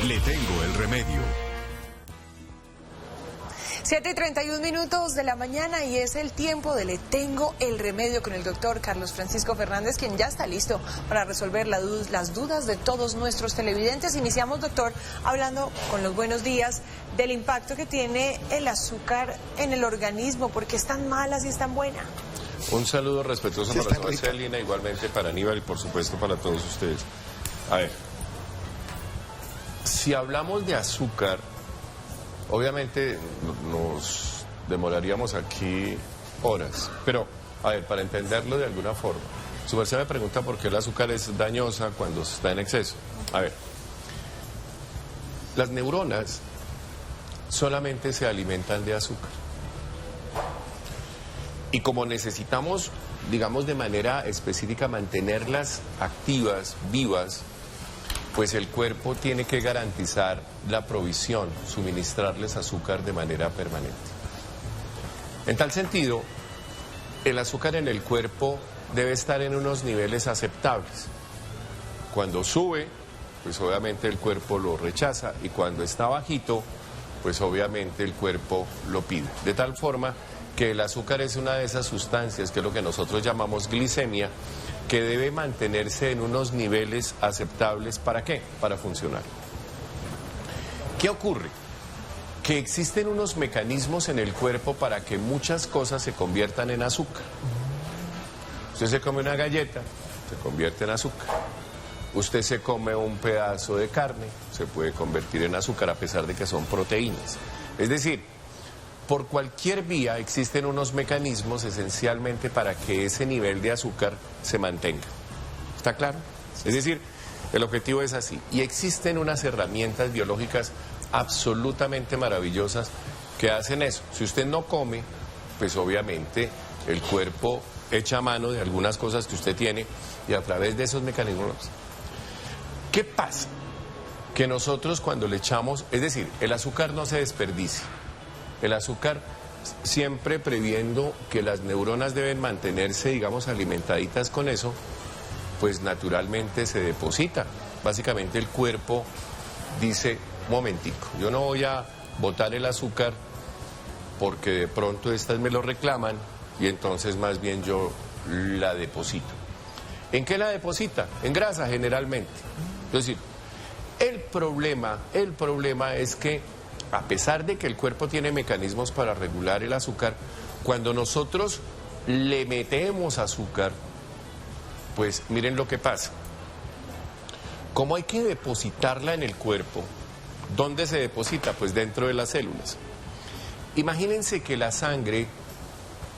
Le tengo el remedio. 7:31 de la mañana y es el tiempo de Le Tengo el Remedio con el doctor Carlos Francisco Fernández, quien ya está listo para resolver las dudas de todos nuestros televidentes. Iniciamos, doctor, hablando con los buenos días del impacto que tiene el azúcar en el organismo, porque es tan mala si es tan buena. Un saludo respetuoso para toda Celina, igualmente para Aníbal y por supuesto para todos ustedes. A ver, si hablamos de azúcar, obviamente nos demoraríamos aquí horas, pero a ver, para entenderlo de alguna forma, su merced me pregunta por qué el azúcar es dañosa cuando está en exceso. A ver, las neuronas solamente se alimentan de azúcar. Y como necesitamos, digamos, de manera específica mantenerlas activas, vivas, pues el cuerpo tiene que garantizar la provisión, suministrarles azúcar de manera permanente. En tal sentido, el azúcar en el cuerpo debe estar en unos niveles aceptables. Cuando sube, pues obviamente el cuerpo lo rechaza, y cuando está bajito, pues obviamente el cuerpo lo pide. De tal forma que el azúcar es una de esas sustancias, que es lo que nosotros llamamos glicemia, que debe mantenerse en unos niveles aceptables. ¿Para qué? Para funcionar. ¿Qué ocurre? Que existen unos mecanismos en el cuerpo para que muchas cosas se conviertan en azúcar. Usted se come una galleta, se convierte en azúcar. Usted se come un pedazo de carne, se puede convertir en azúcar a pesar de que son proteínas. Es decir, por cualquier vía existen unos mecanismos esencialmente para que ese nivel de azúcar se mantenga. ¿Está claro? Es decir, el objetivo es así. Y existen unas herramientas biológicas absolutamente maravillosas que hacen eso. Si usted no come, pues obviamente el cuerpo echa mano de algunas cosas que usted tiene y a través de esos mecanismos. ¿Qué pasa? Que nosotros cuando le echamos, es decir, el azúcar no se desperdicia. El azúcar, siempre previendo que las neuronas deben mantenerse, digamos, alimentaditas con eso, pues naturalmente se deposita. Básicamente el cuerpo dice, un momentico, yo no voy a botar el azúcar porque de pronto estas me lo reclaman y entonces más bien yo la deposito. ¿En qué la deposita? En grasa generalmente. Es decir, el problema es que a pesar de que el cuerpo tiene mecanismos para regular el azúcar, cuando nosotros le metemos azúcar, pues miren lo que pasa. Como hay que depositarla en el cuerpo, ¿dónde se deposita? Pues dentro de las células. Imagínense que la sangre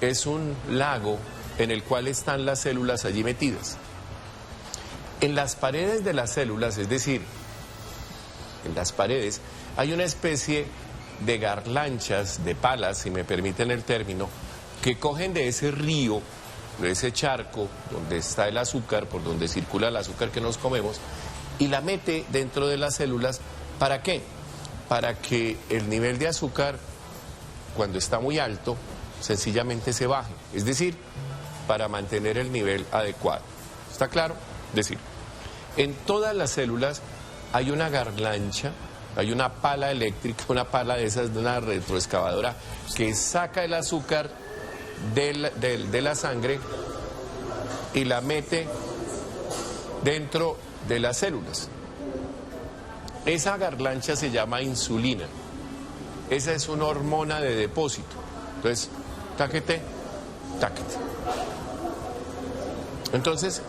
es un lago en el cual están las células allí metidas. En las paredes de las células, es decir, en las paredes, hay una especie de garlanchas, de palas, si me permiten el término, que cogen de ese río, de ese charco donde está el azúcar, por donde circula el azúcar que nos comemos, y la mete dentro de las células. ¿Para qué? Para que el nivel de azúcar, cuando está muy alto, sencillamente se baje. Es decir, para mantener el nivel adecuado. ¿Está claro? Es decir, en todas las células hay una garlancha, hay una pala eléctrica, una pala de esas, de una retroexcavadora, que saca el azúcar de la sangre y la mete dentro de las células. Esa garlancha se llama insulina. Esa es una hormona de depósito. Entonces, táquete, táquete. Entonces,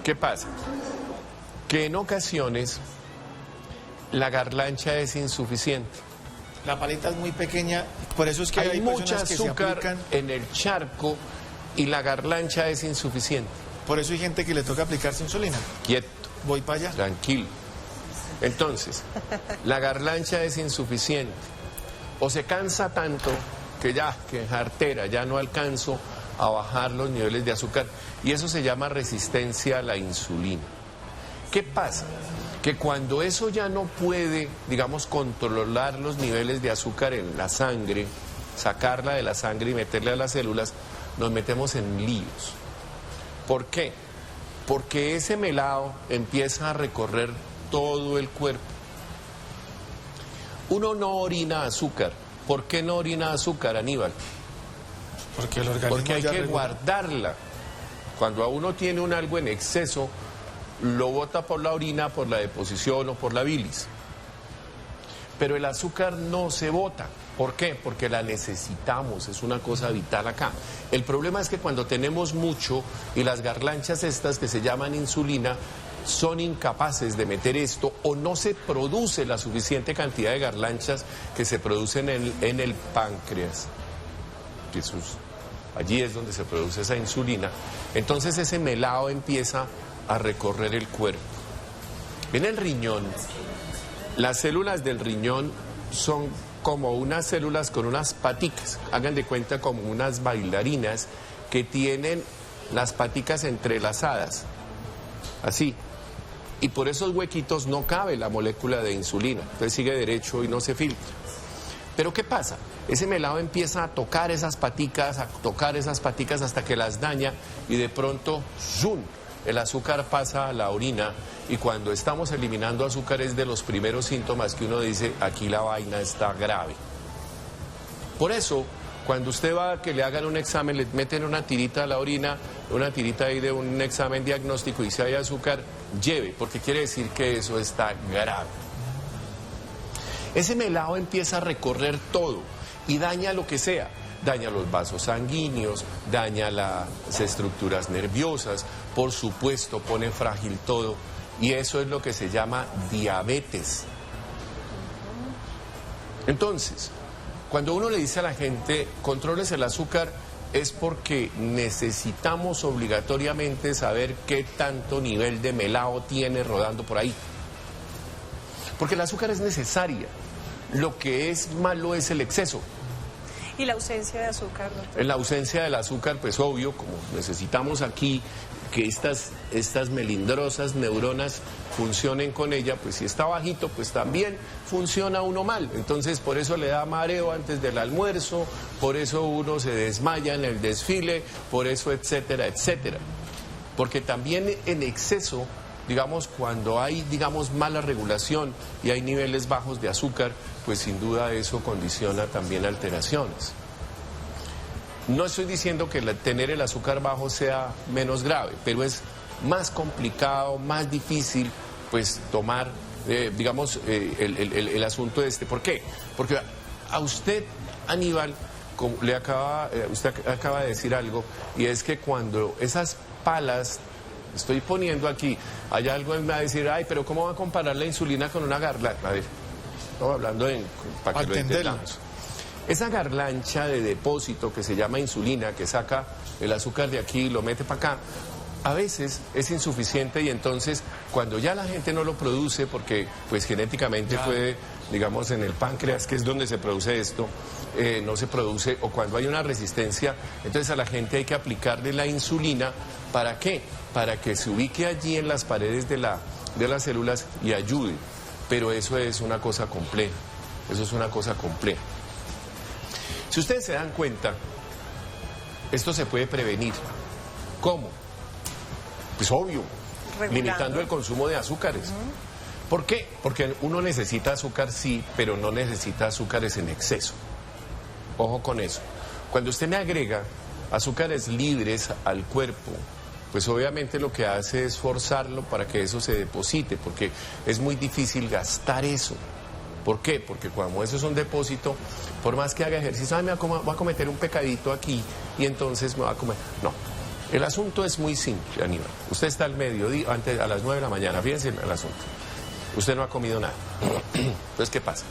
¿qué pasa? Que en ocasiones la garlancha es insuficiente. La paleta es muy pequeña, por eso es que hay mucha personas que azúcar se aplican en el charco y la garlancha es insuficiente. Por eso hay gente que le toca aplicarse insulina. Quieto. Voy para allá. Tranquilo. Entonces, la garlancha es insuficiente. O se cansa tanto que jartera, ya no alcanzo a bajar los niveles de azúcar. Y eso se llama resistencia a la insulina. ¿Qué pasa? Que cuando eso ya no puede, digamos, controlar los niveles de azúcar en la sangre, sacarla de la sangre y meterla a las células, nos metemos en líos. ¿Por qué? Porque ese melado empieza a recorrer todo el cuerpo. Uno no orina azúcar. ¿Por qué no orina azúcar, Aníbal? Porque el organismo Porque hay ya que regula. guardarla. Cuando a uno tiene un algo en exceso, lo bota por la orina, por la deposición o por la bilis. Pero el azúcar no se bota. ¿Por qué? Porque la necesitamos, es una cosa vital acá. El problema es que cuando tenemos mucho y las garlanchas estas que se llaman insulina son incapaces de meter esto o no se produce la suficiente cantidad de garlanchas que se producen en el páncreas. Allí es donde se produce esa insulina. Entonces ese melado empieza a recorrer el cuerpo. En el riñón, las células del riñón son como unas células con unas paticas, hagan de cuenta como unas bailarinas que tienen las paticas entrelazadas, así. Y por esos huequitos no cabe la molécula de insulina, entonces sigue derecho y no se filtra. Pero ¿qué pasa? Ese melado empieza a tocar esas paticas hasta que las daña y de pronto, ¡zum!, el azúcar pasa a la orina y cuando estamos eliminando azúcar es de los primeros síntomas que uno dice, aquí la vaina está grave. Por eso, cuando usted va a que le hagan un examen, le meten una tirita a la orina, una tirita ahí de un examen diagnóstico y si hay azúcar, lleve, porque quiere decir que eso está grave. Ese melado empieza a recorrer todo y daña lo que sea. Daña los vasos sanguíneos, daña las estructuras nerviosas, por supuesto pone frágil todo y eso es lo que se llama diabetes. Entonces, cuando uno le dice a la gente, controles el azúcar, es porque necesitamos obligatoriamente saber qué tanto nivel de melado tiene rodando por ahí. Porque el azúcar es necesaria, lo que es malo es el exceso. ¿Y la ausencia de azúcar, doctor? En la ausencia del azúcar, pues obvio, como necesitamos aquí que estas melindrosas neuronas funcionen con ella, pues si está bajito, pues también funciona uno mal. Entonces, por eso le da mareo antes del almuerzo, por eso uno se desmaya en el desfile, por eso, etcétera, etcétera. Porque también en exceso, digamos, cuando hay, digamos, mala regulación y hay niveles bajos de azúcar, pues sin duda eso condiciona también alteraciones. No estoy diciendo que tener el azúcar bajo sea menos grave, pero es más complicado, más difícil, pues tomar, digamos, el asunto este. ¿Por qué? Porque a usted, Aníbal, usted acaba de decir algo, y es que cuando esas palas, estoy poniendo aquí, hay algo que me va a decir, ay, pero ¿cómo va a comparar la insulina con una garlancha? A ver, estamos hablando para que lo entendamos. Esa garlancha de depósito que se llama insulina, que saca el azúcar de aquí y lo mete para acá, a veces es insuficiente y entonces cuando ya la gente no lo produce, porque pues genéticamente puede, digamos, en el páncreas, que es donde se produce esto, no se produce, o cuando hay una resistencia, entonces a la gente hay que aplicarle la insulina. ¿Para qué? Para que se ubique allí en las paredes de las células y ayude. Pero eso es una cosa compleja, eso es una cosa compleja. Si ustedes se dan cuenta, esto se puede prevenir. ¿Cómo? Pues obvio, limitando el consumo de azúcares. ¿Por qué? Porque uno necesita azúcar, sí, pero no necesita azúcares en exceso. Ojo con eso. Cuando usted me agrega azúcares libres al cuerpo, pues obviamente lo que hace es forzarlo para que eso se deposite, porque es muy difícil gastar eso. ¿Por qué? Porque cuando eso es un depósito, por más que haga ejercicio, me voy a cometer un pecadito aquí y entonces me va a comer. No, el asunto es muy simple, Aníbal. Usted está al mediodía, a las 9 de la mañana, fíjense el asunto. Usted no ha comido nada. Entonces, ¿qué pasa?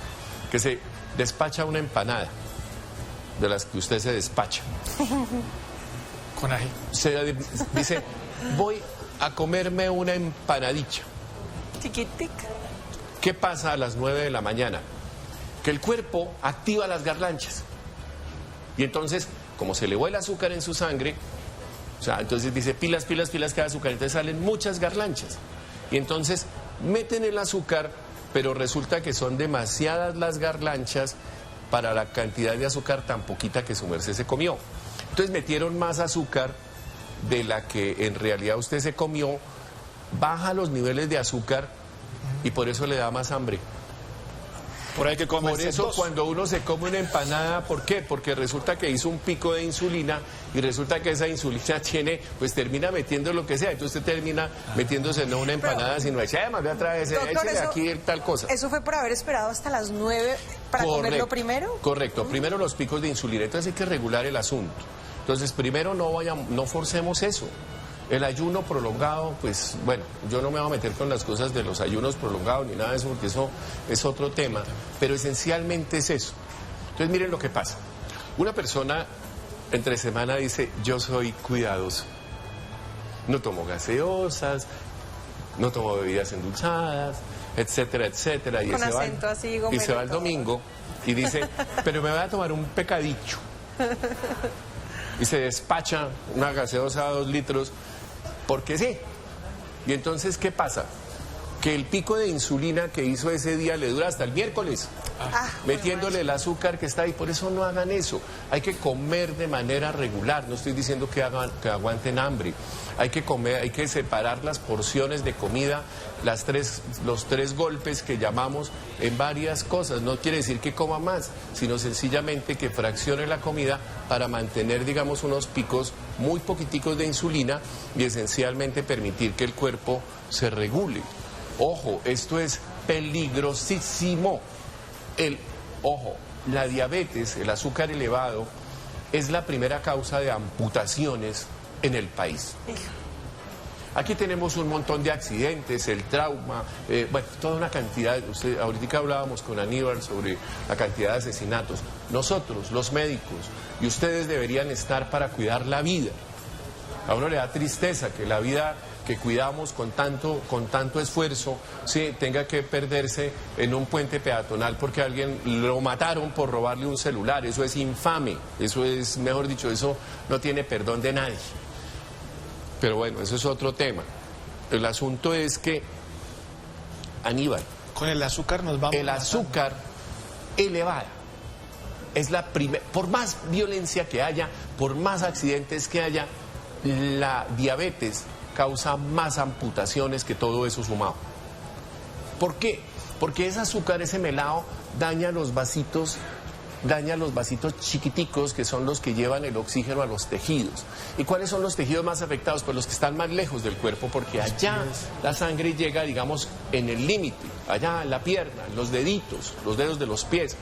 Que se despacha una empanada, de las que usted se despacha. Con ají. Se dice, voy a comerme una empanadilla. Chiquitica. ¿Qué pasa a las 9 de la mañana? Que el cuerpo activa las garlanchas. Y entonces, como se elevó el azúcar en su sangre, o sea, entonces dice pilas, pilas, pilas que hay azúcar, entonces salen muchas garlanchas. Y entonces meten el azúcar, pero resulta que son demasiadas las garlanchas para la cantidad de azúcar tan poquita que su merced se comió. Entonces metieron más azúcar de la que en realidad usted se comió, baja los niveles de azúcar y por eso le da más hambre. Por ahí que comen. Por eso cuando uno se come una empanada, ¿por qué? Porque resulta que hizo un pico de insulina y resulta que esa insulina tiene, pues termina metiendo lo que sea. Entonces usted termina metiéndose no una empanada, sino échale otra vez, échale aquí tal cosa. ¿Eso fue por haber esperado hasta las 9 para comerlo primero? Correcto, primero los picos de insulina. Entonces hay que regular el asunto. Entonces primero no forcemos eso. El ayuno prolongado, pues bueno, yo no me voy a meter con las cosas de los ayunos prolongados ni nada de eso, porque eso es otro tema, pero esencialmente es eso. Entonces miren lo que pasa. Una persona entre semana dice, yo soy cuidadoso, no tomo gaseosas, no tomo bebidas endulzadas, etcétera, etcétera. Y con se acento va, así, y se va el domingo y dice, pero me voy a tomar un pecadillo. Y se despacha una gaseosa de 2 litros, porque sí. Y entonces, ¿qué pasa? Que el pico de insulina que hizo ese día le dura hasta el miércoles, metiéndole el azúcar que está ahí. Por eso no hagan eso. Hay que comer de manera regular. No estoy diciendo que aguanten hambre. Hay que comer, hay que separar las porciones de comida, los 3 golpes que llamamos en varias cosas. No quiere decir que coma más, sino sencillamente que fraccione la comida para mantener, digamos, unos picos muy poquiticos de insulina y esencialmente permitir que el cuerpo se regule. Ojo, esto es peligrosísimo. Ojo, la diabetes, el azúcar elevado, es la primera causa de amputaciones en el país. Aquí tenemos un montón de accidentes, el trauma, bueno, toda una cantidad. Ahorita hablábamos con Aníbal sobre la cantidad de asesinatos. Nosotros, los médicos, y ustedes deberían estar para cuidar la vida. A uno le da tristeza que la vida que cuidamos con tanto esfuerzo, sí, tenga que perderse en un puente peatonal porque alguien lo mataron por robarle un celular. Eso es infame, eso es, mejor dicho, eso no tiene perdón de nadie. Pero bueno, eso es otro tema. El asunto es que, Aníbal, con el azúcar nos vamos. El azúcar elevada es la primera, por más violencia que haya, por más accidentes que haya, la diabetes causa más amputaciones que todo eso sumado. ¿Por qué? Porque ese azúcar, ese melado, daña los vasitos chiquiticos, que son los que llevan el oxígeno a los tejidos. ¿Y cuáles son los tejidos más afectados? Pues los que están más lejos del cuerpo, porque allá la sangre llega, digamos, en el límite, allá en la pierna, en los deditos, los dedos de los pies.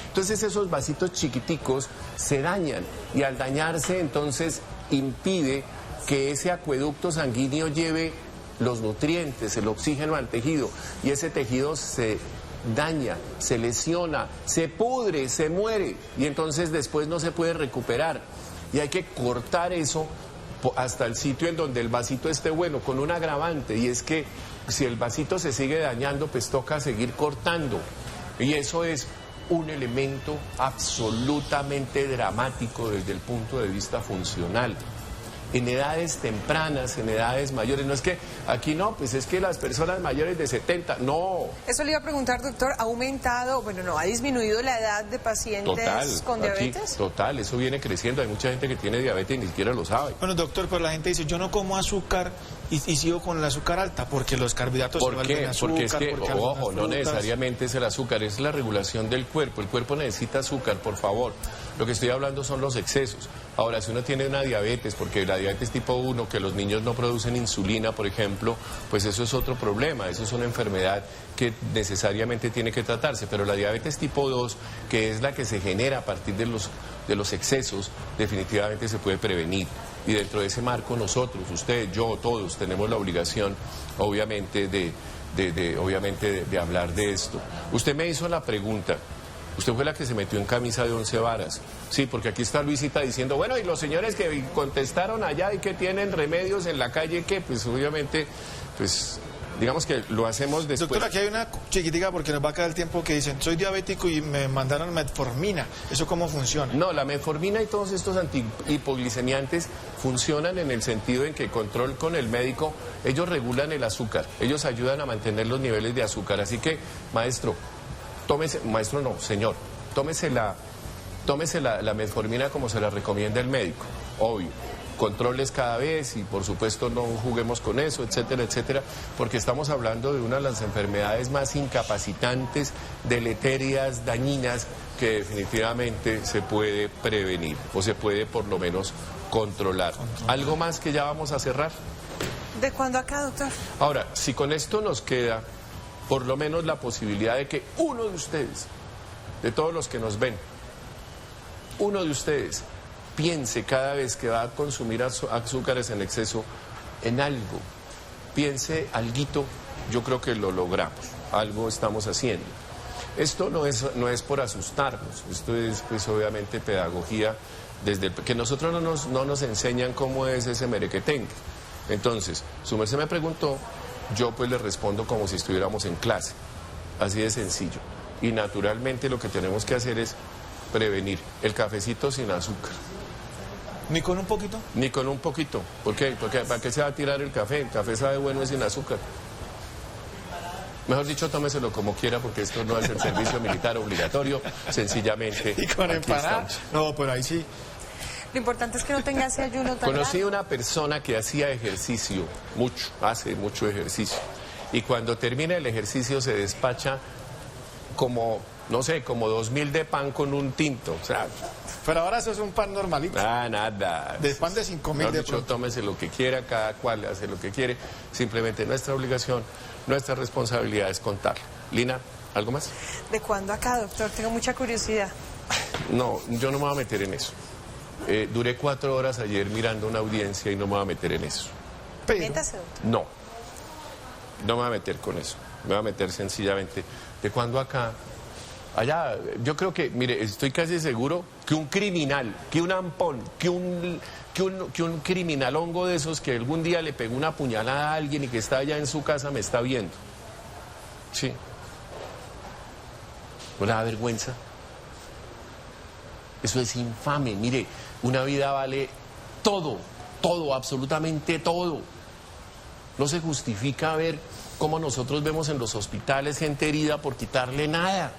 Entonces esos vasitos chiquiticos se dañan y al dañarse entonces impide que ese acueducto sanguíneo lleve los nutrientes, el oxígeno al tejido, y ese tejido se daña, se lesiona, se pudre, se muere, y entonces después no se puede recuperar. Y hay que cortar eso hasta el sitio en donde el vasito esté bueno, con un agravante, y es que si el vasito se sigue dañando, pues toca seguir cortando. Y eso es un elemento absolutamente dramático desde el punto de vista funcional. En edades tempranas, en edades mayores, no es que aquí no, pues es que las personas mayores de 70, no. Eso le iba a preguntar, doctor, ¿ha aumentado, bueno, no, ha disminuido la edad de pacientes con diabetes? Total, eso viene creciendo, hay mucha gente que tiene diabetes y ni siquiera lo sabe. Bueno, doctor, pero la gente dice, yo no como azúcar y sigo con el azúcar alta, porque los carbohidratos ¿Por se vuelven qué? azúcar, Porque es que, ojo, no frutas... necesariamente es el azúcar, es la regulación del cuerpo. El cuerpo necesita azúcar, por favor. Lo que estoy hablando son los excesos. Ahora, si uno tiene una diabetes, porque la diabetes tipo 1, que los niños no producen insulina, por ejemplo, pues eso es otro problema, eso es una enfermedad que necesariamente tiene que tratarse. Pero la diabetes tipo 2, que es la que se genera a partir de los excesos, definitivamente se puede prevenir. Y dentro de ese marco nosotros, usted, yo, todos, tenemos la obligación, obviamente, de hablar de esto. Usted me hizo la pregunta. Usted fue la que se metió en camisa de 11 varas. Sí, porque aquí está Luisita diciendo, bueno, y los señores que contestaron allá y que tienen remedios en la calle, que pues obviamente, pues digamos que lo hacemos después. Doctor, aquí hay una chiquitica porque nos va a quedar el tiempo que dicen, soy diabético y me mandaron metformina. ¿Eso cómo funciona? No, la metformina y todos estos antihipoglicemiantes funcionan en el sentido en que control con el médico, ellos regulan el azúcar, ellos ayudan a mantener los niveles de azúcar. Así que, maestro, tómese la metformina como se la recomienda el médico, obvio. controles cada vez y por supuesto no juguemos con eso, etcétera, etcétera, porque estamos hablando de una de las enfermedades más incapacitantes, deleterias, dañinas, que definitivamente se puede prevenir o se puede por lo menos controlar. ¿Algo más que ya vamos a cerrar? ¿De cuándo acá, doctor? Ahora, si con esto nos queda por lo menos la posibilidad de que uno de ustedes, de todos los que nos ven, uno de ustedes piense cada vez que va a consumir azúcares en exceso en algo, piense alguito, yo creo que lo logramos, algo estamos haciendo. Esto no es por asustarnos, esto es pues obviamente pedagogía, desde que nosotros no nos enseñan cómo es ese merequetengue. Entonces, su merced me preguntó, yo pues le respondo como si estuviéramos en clase, así de sencillo. Y naturalmente lo que tenemos que hacer es prevenir el cafecito sin azúcar. ¿Ni con un poquito? Ni con un poquito. ¿Por qué? Porque ¿para qué se va a tirar el café? El café sabe bueno, es sin azúcar. Mejor dicho, tómeselo como quiera, porque esto no es el servicio militar obligatorio, sencillamente. ¿Y con empanada? No, pero ahí sí. Lo importante es que no tenga ese ayuno tan Conocí largo. una persona que hacía ejercicio, hace mucho ejercicio, y cuando termina el ejercicio se despacha como, no sé, como 2000 de pan con un tinto, o sea... Pero ahora eso es un pan normalito. Nada. De pan de 5000 de pronto. Tómese lo que quiera, cada cual hace lo que quiere. Simplemente nuestra obligación, nuestra responsabilidad es contar. Lina, ¿algo más? ¿De cuándo acá, doctor? Tengo mucha curiosidad. No, yo no me voy a meter en eso. Duré 4 horas ayer mirando una audiencia y no me voy a meter en eso. Pero, Métase, doctor. No me voy a meter con eso. Me voy a meter sencillamente. ¿De cuándo acá? Allá, yo creo que, mire, estoy casi seguro que un criminal, que un ampón, que un criminal hongo de esos que algún día le pegó una puñalada a alguien y que está allá en su casa me está viendo. Sí. ¿No le da vergüenza? Eso es infame. Mire, una vida vale todo, absolutamente todo. No se justifica ver cómo nosotros vemos en los hospitales gente herida por quitarle nada.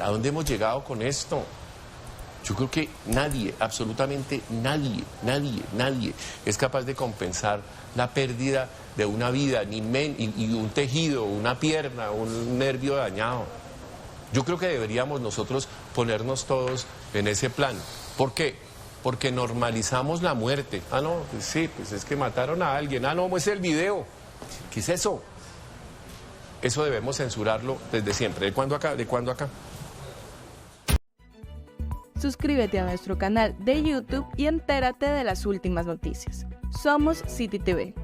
¿A dónde hemos llegado con esto? Yo creo que nadie, absolutamente nadie es capaz de compensar la pérdida de una vida, y un tejido, una pierna, un nervio dañado. Yo creo que deberíamos nosotros ponernos todos en ese plan. ¿Por qué? Porque normalizamos la muerte. Ah, no, pues sí, pues es que mataron a alguien. Ah, no, es el video. ¿Qué es eso? Eso debemos censurarlo desde siempre. ¿De cuándo acá? ¿De cuándo acá? Suscríbete a nuestro canal de YouTube y entérate de las últimas noticias. Somos City TV.